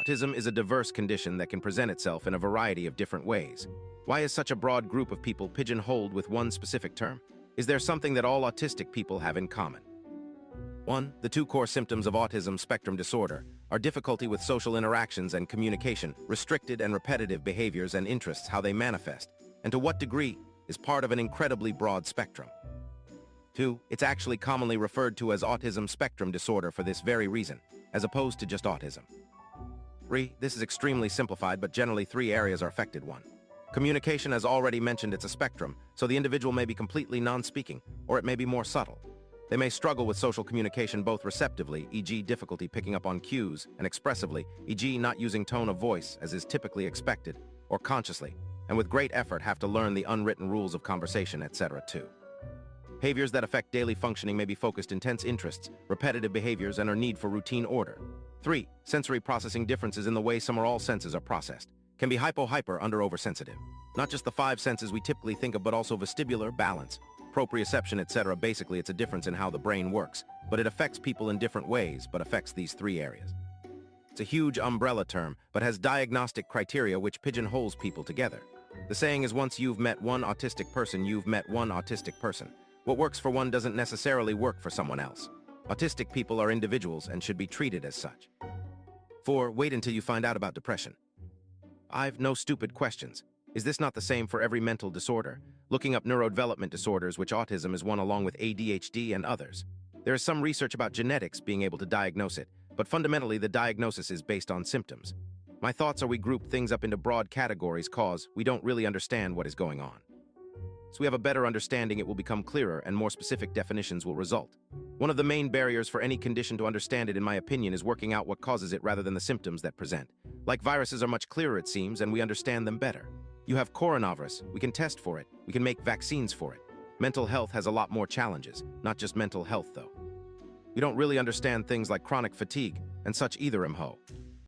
Autism is a diverse condition that can present itself in a variety of different ways. Why is such a broad group of people pigeonholed with one specific term? Is there something that all autistic people have in common? 1. The two core symptoms of autism spectrum disorder are difficulty with social interactions and communication, restricted and repetitive behaviors and interests, how they manifest, and to what degree is part of an incredibly broad spectrum. 2. It's actually commonly referred to as autism spectrum disorder for this very reason, as opposed to just autism. 3. This is extremely simplified, but generally 3 areas are affected. 1. Communication, as already mentioned, it's a spectrum, so the individual may be completely non-speaking, or it may be more subtle. They may struggle with social communication both receptively, e.g. difficulty picking up on cues, and expressively, e.g. not using tone of voice as is typically expected, or consciously, and with great effort have to learn the unwritten rules of conversation, etc. 2. Behaviors that affect daily functioning may be focused intense interests, repetitive behaviors, and our need for routine order. 3. Sensory processing differences in the way some or all senses are processed. Can be hypo-hyper under oversensitive. Not just the 5 senses we typically think of, but also vestibular, balance, proprioception, etc. Basically, it's a difference in how the brain works, but it affects people in different ways, but affects these 3 areas. It's a huge umbrella term, but has diagnostic criteria which pigeonholes people together. The saying is, once you've met one autistic person, you've met one autistic person. What works for one doesn't necessarily work for someone else. Autistic people are individuals and should be treated as such. 4. Wait until you find out about depression. I've no stupid questions. Is this not the same for every mental disorder? Looking up neurodevelopment disorders, which autism is one along with ADHD and others. There is some research about genetics being able to diagnose it, but fundamentally the diagnosis is based on symptoms. My thoughts are we group things up into broad categories cause we don't really understand what is going on. So we have a better understanding, it will become clearer and more specific definitions will result. One of the main barriers for any condition to understand it, in my opinion, is working out what causes it rather than the symptoms that present. Like viruses are much clearer, it seems, and we understand them better. You have coronavirus, we can test for it, we can make vaccines for it. Mental health has a lot more challenges, not just mental health though. We don't really understand things like chronic fatigue and such either, MHO.